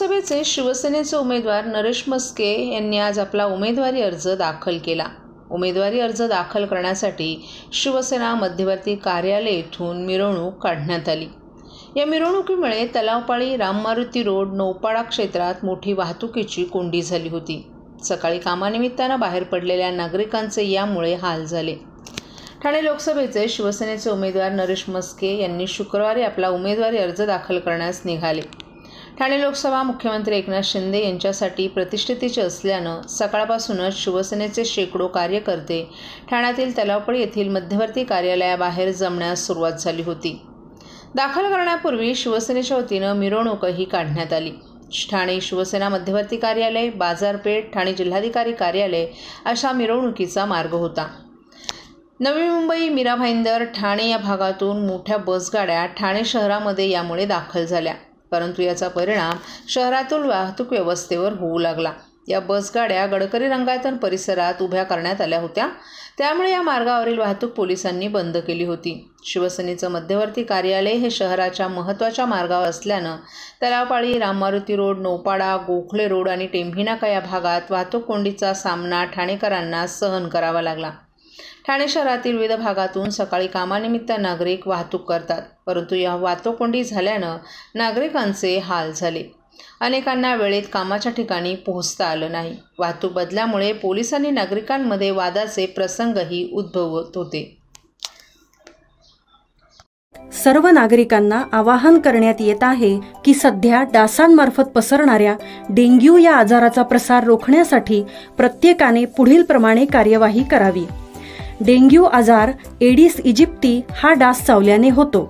लोकसभेचे शिवसेनेचे उमेदवार नरेश म्हस्के यांनी आज आपला उमेदवारी अर्ज दाखल केला। उमेदवारी अर्ज दाखल करण्यासाठी शिवसेना मध्यवर्ती कार्यालय येथून मिरवणूक काढण्यात आली। या मिरवणुकीमुळे तलावपाळी राममारुती रोड नौपाडा क्षेत्रात मोठी वाहतुकीची कोंडी झाली होती। सकाळी कामानिमित्तानं बाहेर पडलेल्या नागरिकांचे यामुळे हाल झाले। ठाणे लोकसभेचे शिवसेनेचे उमेदवार नरेश म्हस्के यांनी शुक्रवारी आपला उमेदवारी अर्ज दाखल करण्यास निघाले। ठाणे लोकसभा मुख्यमंत्री एकनाथ शिंदे यांच्यासाठी प्रतिष्ठेची असल्यानं सकाळपासूनच शिवसेनेचे शेकडो कार्यकर्ते ठाण्यातील तलावपाळी येथील मध्यवर्ती कार्यालयाबाहेर जमण्यास सुरुवात झाली होती। दाखल करण्यापूर्वी शिवसेनेच्या वतीनं मिरवणूकही काढण्यात आली। ठाणे शिवसेना मध्यवर्ती कार्यालय, बाजारपेठ, ठाणे जिल्हाधिकारी कार्यालय अशा मिरवणुकीचा मार्ग होता। नवी मुंबई, मीरा भाईंदर, ठाणे या भागातून मोठ्या बसगाड्या ठाणे शहरामध्ये यामुळे दाखल झाल्या, परंतु याचा परिणाम शहरातील वाहतूक व्यवस्थेवर होऊ लागला। या बसगाड्या गडकरी रंगायतन परिसरात उभ्या करण्यात आल्या होत्या, त्यामुळे या मार्गावरील वाहतूक पोलिसांनी बंद केली होती। शिवसेनेचं मध्यवर्ती कार्यालय हे शहराच्या महत्त्वाच्या मार्गावर असल्यानं तलावपाळी, राममारुती रोड, नौपाडा, गोखले रोड आणि टेंभिनाका या भागात वाहतूक कोंडीचा सामना ठाणेकरांना सहन करावा लागला। ठाणे शहरातील विविध भागातून सकाळी कामानिमित्त नागरिक वाहतूक करतात, परंतु या वाहतूक कोंडी झाल्यानं नागरिकांचे हाल झाले। अनेकांना वेळेत कामाच्या ठिकाणी पोहोचता आलं नाही। वाहतूक बदलामुळे पोलिसांनी नागरिकांमध्ये वादाचे प्रसंगही उद्भवत होते। सर्व नागरिकांना आवाहन करण्यात येत आहे की सध्या डासांमार्फत पसरणाऱ्या डेंग्यू या आजाराचा प्रसार रोखण्यासाठी प्रत्येकाने पुढील प्रमाणे कार्यवाही करावी। डेंग्यू आजार एडिस इजिप्ती हा डास चावल्याने होतो।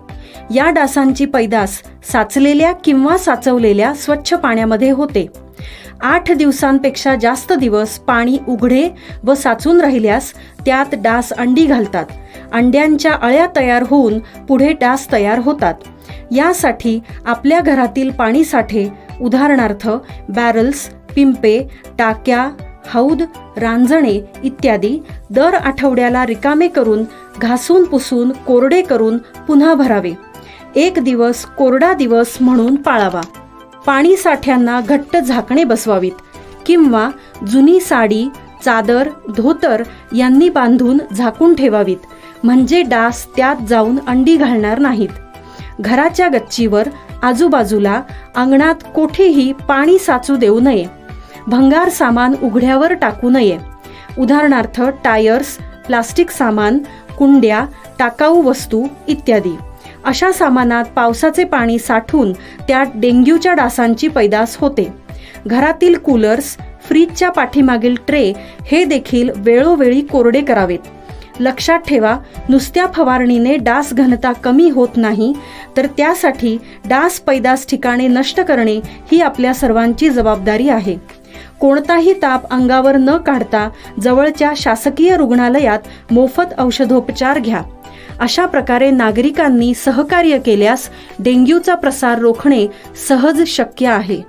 या डासांची पैदास साचलेल्या किंवा साचवलेल्या स्वच्छ पाण्यामध्ये होते। 8 दिवसांपेक्षा जास्त दिवस पाणी उघडे व साचून राहिल्यास त्यात डास अंडी घालतात। अंड्यांच्या अळ्या तयार होऊन पुढे डास तयार होतात। यासाठी आपल्या घरातील पाणी साठे उदाहरणार्थ बॅरल्स, पिंपे, टाक्या, हौद, रांजणे इत्यादी दर आठवड्याला रिकामे करून घासून पुसून कोरडे करून पुन्हा भरावे। 1 दिवस कोरडा दिवस म्हणून पाळावा। पाणी साठ्यांना घट्ट झाकणे बसवावीत किंवा जुनी साडी, चादर, धोतर यांनी बांधून झाकून ठेवावीत, म्हणजे डास त्यात जाऊन अंडी घालणार नाहीत। घराच्या गच्चीवर, आजूबाजूला, अंगणात कोठेही पाणी साचू देऊ नये। भंगार सामान उघड्यावर टाकू नये, उदाहरणार्थ टायर्स, प्लास्टिक सामान, कुंड्या, टाकाऊ वस्तू इत्यादी। अशा सामानात पावसाचे पाणी साठून त्यात डेंग्यूच्या डासांची पैदास होते। घरातील कूलर्स, फ्रीजच्या पाठीमागील ट्रे हे देखील वेळोवेळी कोरडे करावेत। लक्षात ठेवा, नुसत्या फवारणीने डास घनता कमी होत नाही, तर त्यासाठी डास पैदास ठिकाणे नष्ट करणे ही आपल्या सर्वांची जबाबदारी आहे। कोणताही ताप अंगावर न काढता जवळच्या शासकीय रुग्णालयात मोफत औषधोपचार घ्या। अशा प्रकारे नागरिकांनी सहकार्य केल्यास डेंग्यूचा प्रसार रोखणे सहज शक्य आहे।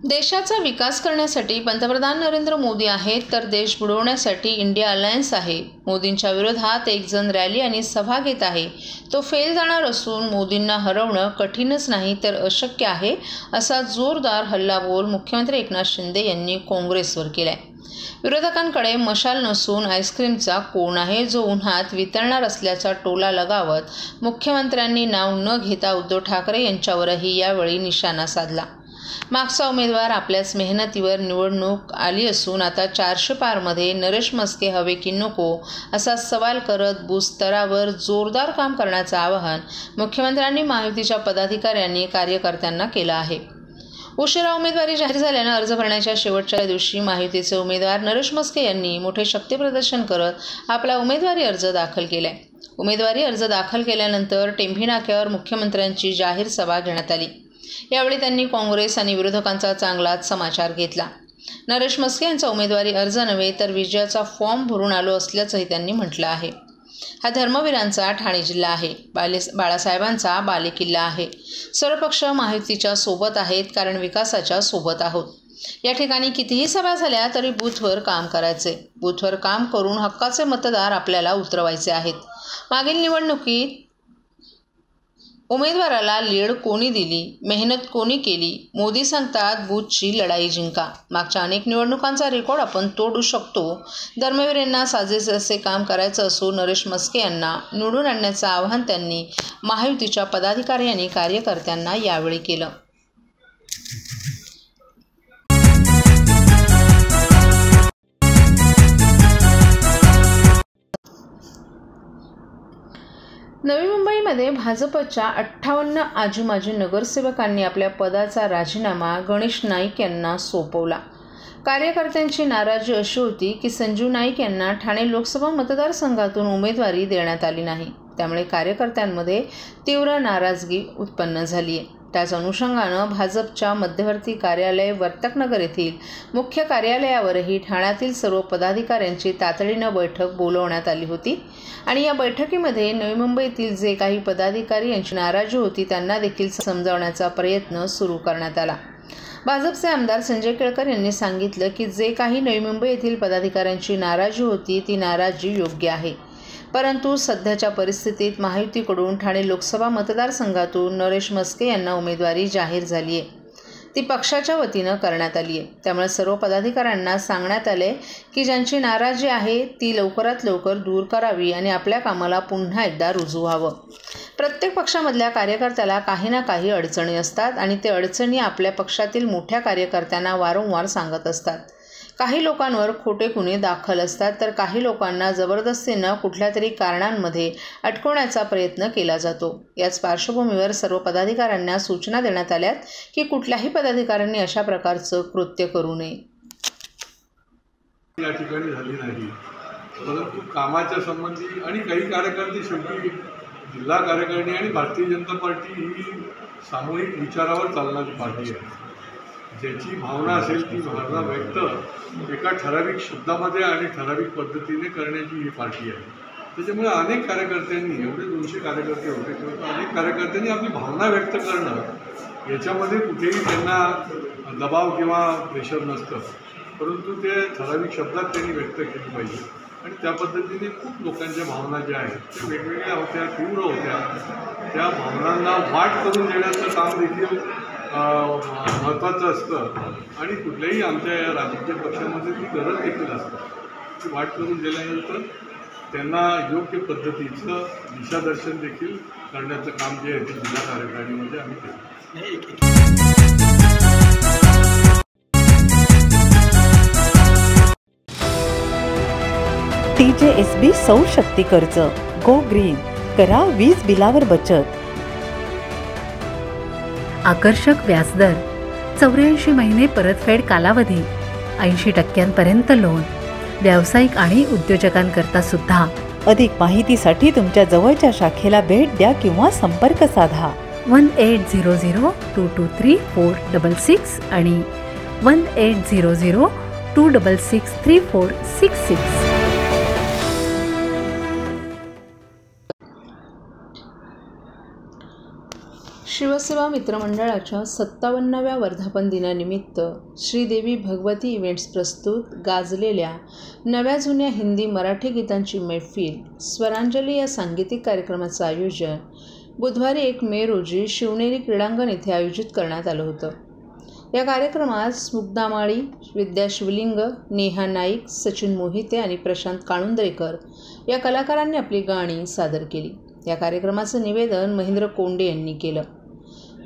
देशाचा विकास करण्यासाठी पंतप्रधान नरेंद्र मोदी आहेत, तर देश बुडवण्यासाठी इंडिया अलायन्स आहे। मोदींच्या विरोधात एक जण रॅली आणि सभा घेत आहे, तो फेल जाणार असून मोदींना हरवणं कठीणच नाही तर अशक्य आहे, असा जोरदार हल्लाबोल मुख्यमंत्री एकनाथ शिंदे यांनी काँग्रेसवर केलाय। विरोधकांकडे मशाल नसून आईस्क्रीमचा कोन आहे, जो उन्हात वितळणार असल्याचा टोला लगावत मुख्यमंत्र्यांनी नाव न घेता उद्धव ठाकरे यांच्यावरही यावेळी निशाणा साधला। मागचा उमेदवार आपल्याच मेहनतीवर निवडणूक आली असून आता 400 पारमध्ये नरेश म्हस्के हवे की नको असा सवाल करत बूथ स्तरावर जोरदार काम करण्याचं आवाहन मुख्यमंत्र्यांनी महायुतीच्या पदाधिकाऱ्यांनी कार्यकर्त्यांना केलं आहे। उशिरा उमेदवारी जाहीर झाल्यानं अर्ज भरण्याच्या शेवटच्या दिवशी महायुतीचे उमेदवार नरेश म्हस्के यांनी मोठे शक्तीप्रदर्शन करत आपला उमेदवारी अर्ज दाखल केलाय। उमेदवारी अर्ज दाखल केल्यानंतर टेंभिनाक्यावर मुख्यमंत्र्यांची जाहीर सभा घेण्यात आली। यावेळी त्यांनी काँग्रेस आणि विरोधकांचा चांगलाच समाचार घेतला। नरेश म्हस्के यांचा उमेदवारी अर्ज नव्हे तर विजयाचा फॉर्म भरून आलो असल्याचंही त्यांनी म्हटलं आहे। हा धर्मवीरांचा ठाणे जिल्हा आहे, बाळासाहेबांचा बालेकिल्ला आहे। सर्व पक्ष महायुतीच्या सोबत आहेत, कारण विकासाच्या सोबत आहोत। या ठिकाणी कितीही सभा झाल्या तरी बूथवर काम करायचे. बूथवर काम करून हक्काचे मतदार आपल्याला उतरवायचे आहेत. मागील निवडणुकीत उमेदवाराला लीड कोणी दिली, मेहनत कोणी केली, मोदी सांगतात बूथची लढाई जिंका. मागच्या अनेक निवडणुकांचा रेकॉर्ड आपण तोडू शकतो. धर्मवीर यांना साजेसे असे काम करायचं असो नरेश म्हस्के यांना निवडून आणण्याचं आवाहन त्यांनी महायुतीच्या पदाधिकारी आणि कार्यकर्त्यांना यावेळी केलं. नवी मुंबईमध्ये भाजपच्या 58 आजी-माजी नगरसेवकांनी आपल्या पदाचा राजीनामा गणेश नाईक यांना सोपवला. कार्यकर्त्यांची नाराजी अशी होती की संजीव नाईक यांना ठाणे लोकसभा मतदारसंघातून उमेदवारी देण्यात आली नाही. त्यामुळे कार्यकर्त्यांमध्ये तीव्र नाराजगी उत्पन्न झाली आहे. त्याच अनुषंगानं भाजपच्या मध्यवर्ती कार्यालय वर्तकनगर येथील मुख्य कार्यालयावरही ठाण्यातील सर्व पदाधिकाऱ्यांची तातडीनं बैठक बोलवण्यात आली होती आणि या बैठकीमध्ये नवी मुंबईतील जे काही पदाधिकारी यांची नाराजी होती त्यांना देखील समजावण्याचा प्रयत्न सुरू करण्यात आला. भाजपचे आमदार संजय केळकर यांनी सांगितलं की जे काही नवी मुंबई येथील पदाधिकाऱ्यांची नाराजी होती ती नाराजी योग्य आहे, परंतु सध्याच्या परिस्थितीत महायुतीकडून ठाणे लोकसभा मतदारसंघातून नरेश म्हस्के यांना उमेदवारी जाहीर झाली आहे. ती पक्षाच्या वतीनं करण्यात आली आहे. त्यामुळे सर्व पदाधिकाऱ्यांना सांगण्यात आले की ज्यांची नाराजी आहे ती लवकरात लवकर दूर करावी आणि आपल्या कामाला पुन्हा एकदा रुजू व्हावं. प्रत्येक पक्षामधल्या कार्यकर्त्याला काही ना काही अडचणी असतात आणि ते अडचणी आपल्या पक्षातील मोठ्या कार्यकर्त्यांना वारंवार सांगत असतात. काही लोकांवर खोटे गुन्हे दाखल असतात तर काही लोकांना जबरदस्तीनं कुठल्या तरी कारणांमध्ये अटकवण्याचा प्रयत्न केला जातो. याच पार्श्वभूमीवर सर्व पदाधिकाऱ्यांना सूचना देण्यात आल्यात की कुठल्याही पदाधिकाऱ्यांनी अशा प्रकारचं कृत्य करू नये. या ठिकाणी झाली नाही, परंतु कामाच्या संबंधी आणि काही कार्यकर्ते शेवटी जिल्हा कार्यकारिणी आणि भारतीय जनता पार्टी ही सामूहिक विचारावर चालणारी पार्टी आहे. ज्याची भावना असेल ती भावना व्यक्त एका ठराविक शब्दामध्ये आणि ठराविक पद्धतीने करण्याची ही पार्टी आहे. त्याच्यामुळे अनेक कार्यकर्त्यांनी, एवढे 200 कार्यकर्ते होते किंवा अनेक कार्यकर्त्यांनी आपली भावना व्यक्त करणं याच्यामध्ये कुठेही त्यांना दबाव किंवा प्रेशर नसतं, परंतु ते ठराविक शब्दात त्यांनी व्यक्त केली पाहिजे. आणि त्या पद्धतीने खूप लोकांच्या भावना ज्या आहेत त्या वेगवेगळ्या होत्या, तीव्र होत्या. त्या भावनांना वाट करून देण्याचं काम देखील महत्त्वाचं असतं आणि कुठल्याही आमच्या या राजकीय पक्षामध्ये ती गरज देखील असते. ती वाट करून दिल्यानंतर त्यांना योग्य पद्धतीचं दिशादर्शन देखील करण्याचं काम जे आहे ते जिल्हा कार्यकारिणीमध्ये आम्ही केलं. TJSB सौर शक्ती कर्ज, गो ग्रीन, करा वीज बिलावर बचत. आकर्षक व्याजदर, 84 महिने परतफेड कालावधी, 80% लोन, व्यावसायिक आणि उद्योजकांकरता सुद्धा. अधिक माहितीसाठी तुमच्या जवळच्या शाखेला भेट द्या किंवा संपर्क साधा. 1800-223-466 आणि 1800-266-3466. शिवसेवा मित्रमंडळाच्या 57व्या वर्धापन दिनानिमित्त श्रीदेवी भगवती इव्हेंट्स प्रस्तुत गाजलेल्या नव्या जुन्या हिंदी मराठी गीतांची मैफिल स्वरांजली या सांगीतिक कार्यक्रमाचं आयोजन बुधवारी 1 मे रोजी शिवनेरी क्रीडांगण येथे आयोजित करण्यात आलं होतं. या कार्यक्रमात स्मुग्धा माळी, विद्या शिवलिंग, नेहा नाईक, सचिन मोहिते आणि प्रशांत काळुंद्रेकर या कलाकारांनी आपली गाणी सादर केली. या कार्यक्रमाचं निवेदन महेंद्र कोंडे यांनी केलं.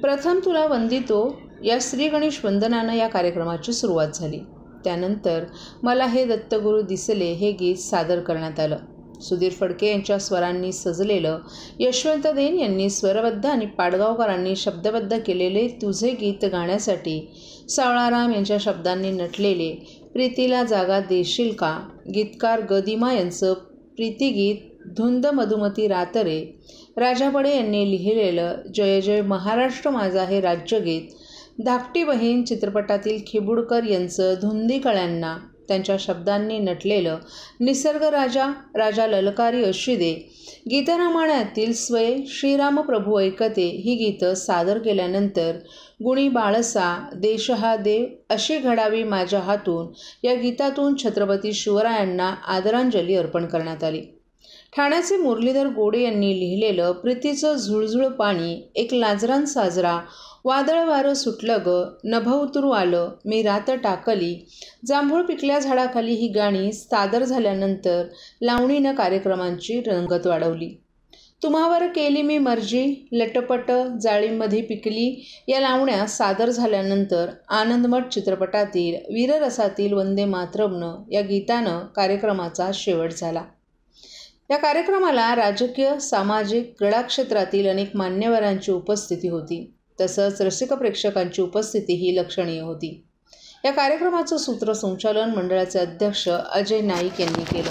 प्रथम तुला वंदितो या श्री गणेश वंदनानं या कार्यक्रमाची सुरुवात झाली. त्यानंतर मला हे दत्तगुरू दिसले हे गीत सादर करण्यात आलं. सुधीर फडके यांच्या स्वरांनी सजलेलं, यशवंत देन यांनी स्वरबद्ध आणि पाडगावकरांनी शब्दबद्ध केलेले तुझे गीत गाण्यासाठी सावळाराम यांच्या शब्दांनी नटलेले प्रीतीला जागा देशील का, गीतकार गदिमा यांचं प्रीतिगीत धुंद मधुमती रातरे, राजा बडे यांनी लिहिलेलं जय जय महाराष्ट्र माझा हे राज्यगीत, धाकटी बहीण चित्रपटातील खिबुडकर यांचं धुंदी कळ्यांना, त्यांच्या शब्दांनी नटलेलं निसर्ग राजा, राजा ललकारी अशी दे, गीतरामायणातील स्वय श्रीराम प्रभू ऐकते ही गीतं सादर केल्यानंतर गुणी बाळसा, देश हा देव अशी घडावी माझ्या हातून या गीतातून छत्रपती शिवरायांना आदरांजली अर्पण करण्यात आली. ठाण्याचे मुरलीधर गोडे यांनी लिहिलेलं प्रीतीचं झुळझुळ पाणी, एक लाजरान साजरा, वादळ वारं सुटलं ग, नभ उतरू आलं, मी रात टाकली, जांभूळ पिकल्या झाडाखाली ही गाणी सादर झाल्यानंतर लावणीनं कार्यक्रमांची रंगत वाढवली. तुम्हावर केली मी मर्जी, लटपट, जाळीमध्ये पिकली या लावण्या सादर झाल्यानंतर आनंदमठ चित्रपटातील वीररसातील वंदे मातरम्न या गीतानं कार्यक्रमाचा शेवट झाला. या कार्यक्रमाला राजकीय, सामाजिक, क्रीडा क्षेत्रातील अनेक मान्यवरांची उपस्थिती होती. तसंच रसिक प्रेक्षकांची उपस्थितीही लक्षणीय होती. या कार्यक्रमाचं सूत्रसंचालन मंडळाचे अध्यक्ष अजय नाईक यांनी केलं.